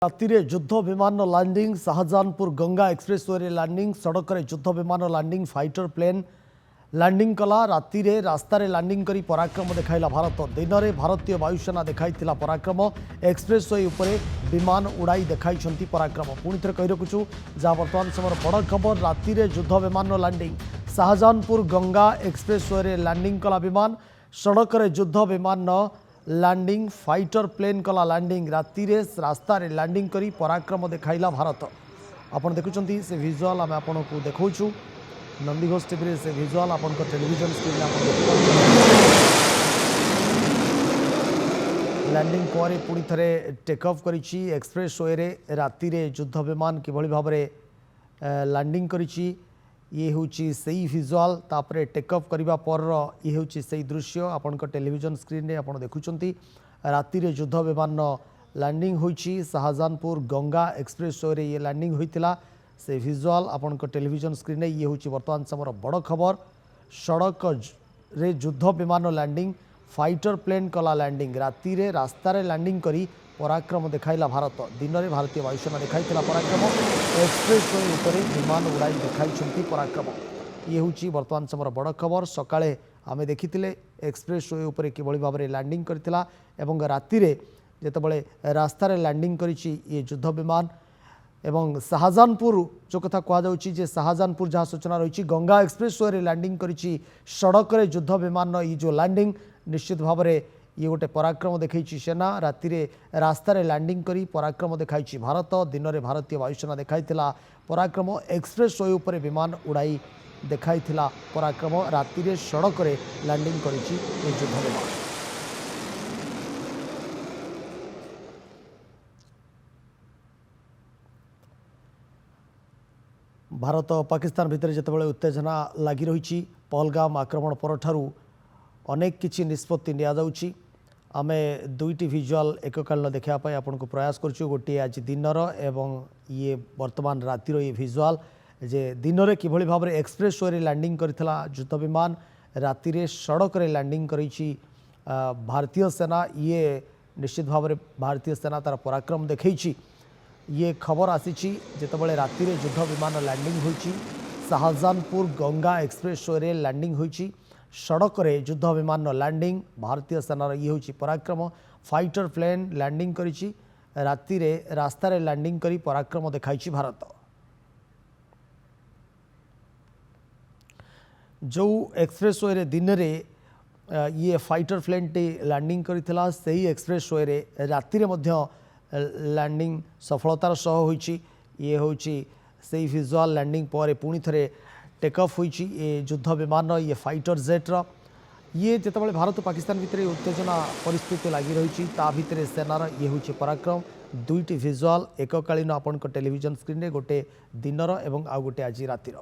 ରାତିରେ ଯୁଦ୍ଧ ବିମାନ ଲ୍ୟାଣ୍ଡିଂ ଶାହଜାହାନପୁର ଗଙ୍ଗା ଏକ୍ସପ୍ରେସୱେରେ ଲ୍ୟାଣ୍ଡିଂ ସଡ଼କରେ ଯୁଦ୍ଧ ବିମାନ ଲ୍ୟାଣ୍ଡିଂ ଫାଇଟର ପ୍ଲେନ୍ ଲ୍ୟାଣ୍ଡିଂ କଲା ରାତିରେ ରାସ୍ତାରେ ଲ୍ୟାଣ୍ଡିଂ କରି ପରାକ୍ରମ ଦେଖାଇଲା ଭାରତ ଦିନରେ ଭାରତୀୟ ବାୟୁସେନା ଦେଖାଇଥିଲା ପରାକ୍ରମ ଏକ୍ସପ୍ରେସୱେ ଉପରେ ବିମାନ ଉଡ଼ାଇ ଦେଖାଇଛନ୍ତି ପରାକ୍ରମ ପୁଣି ଥରେ କହି ରଖୁଛୁ ଯାହା ବର୍ତ୍ତମାନ ସମୟର ବଡ଼ ଖବର ରାତିରେ ଯୁଦ୍ଧ ବିମାନ ଲ୍ୟାଣ୍ଡିଂ ଶାହଜାହାନପୁର ଗଙ୍ଗା ଏକ୍ସପ୍ରେସୱେରେ ଲ୍ୟାଣ୍ଡିଂ କଲା ବିମାନ ସଡ଼କରେ ଯୁଦ୍ଧ ବିମାନ लैंडिंग फाइटर प्लेन कला लैंडिंग राति रास्ता रे लैंडिंग करी पराक्रम देखाइला भारत आपन देखुचंती से विजुअल आम आपन को देखौछु नंदीघोष टीवी से विजुअल आपन को टेलीविजन स्क्रीन में आपन लैंडिंग पर पुणी थे टेक ऑफ करिछि एक्सप्रेसवे रे राति रे युद्ध विमान किभଳି भाबरे लैंडिंग करिछि ये होची सही विजुअल तापरे टेक ऑफ करबा पर ये होची सही दृश्य आपन को टेलीविजन स्क्रीन रे आपन देखुचंती राति रे युद्ध विमान लैंडिंग होईची शाहजाहानपुर गंगा एक्सप्रेसवे रे ये लैंडिंग होइतिला से विजुअल आपन को टेलीविजन स्क्रीन रे ये होची वर्तमान समर बड़ खबर सड़क रे युद्ध विमान लैंडिंग फाइटर प्लेन कला लैंडिंग राति रे रास्ता रे लैंडिंग करी पराक्रम देखाइला भारत दिन में भारतीय वायुसेना देखाइला पराक्रम एक्सप्रेसवे उपरे विमान उड़ाई देखाई पराक्रम ये हूँ वर्तमान समय बड़ खबर सकाळे आमे देखिथिले एक्सप्रेसवे उपरे किभଳି भाबरे लैंडिंग करथिला एवं राति रे जेतेबळे रास्ता रे लैंडिंग करिछि ये युद्ध विमान एवं शाहजाहानपुर जो कथा कहा जाउछि जे शाहजाहानपुर जहाँ सूचना रही गंगा एक्सप्रेसवे रे लैंडिंग करिछि सड़क रे युद्ध विमान ये जो लैंडिंग निश्चित भाबरे ये गोटे पराक्रम देखी सेना राति रे रास्ता रे लैंडिंग करी पराक्रम देखाई भारत दिन में भारतीय वायुसेना देखाई पराक्रम एक्सप्रेसवे उपरे विमान उड़ाई देखाई पराक्रम राति रे सड़क रे लैंडिंग करिछि ये युद्ध विमान भारत पाकिस्तान भितर जितेबाला उत्तेजना लगी रही पहलगाम आक्रमण परठारू अनेक किछि निष्पत्ति निया जाउछि आमे दुईटी विजुअल एककालीन देखापी आपन को प्रयास करछु गोटे आज दिनर एवं ये वर्तमान रातिर ये विजुअल जे दिन में किभଳି भाबरे एक्सप्रेसवे रे लैंडिंग करथिला युद्ध विमान राति रे सड़क रे लैंडिंग करिछि भारतीय सेना ये निश्चित भाबरे भारतीय सेना तार पराक्रम देखैछि ये खबर आसीछि जेतेबेले राति रे युद्ध विमान लैंडिंग होइछि शाहजाहानपुर गंगा एक्सप्रेसवे रे लैंडिंग होइछि सड़क रे युद्ध विमान लैंडिंग भारतीय सेनार ये होची पराक्रम फाइटर प्लेन लैंडिंग करिछि राति रे रास्ता रे लैंडिंग करी पराक्रम देखाइछि भारत जो एक्सप्रेसवे रे दिन रे ये फाइटर प्लेन टी लैंडिंग करिथिला सही एक्सप्रेसवे रे राति रे मध्य लैंडिंग सफलतार सह होइछि ये होची सही विजुअल लैंडिंग पर पुणी थरे टेक ऑफ होइछि ये युद्ध विमान ये फाइटर जेट्र ये जितेबाला भारत पाकिस्तान भितर उत्तेजना परिस्थिति लगी रही भितर सेनार ये हूँ पराक्रम दुईटी विजुअल एककालीन आपण टेलीविजन स्क्रीन रे गोटे दिनर एवं आउ गोटे आज रातिर।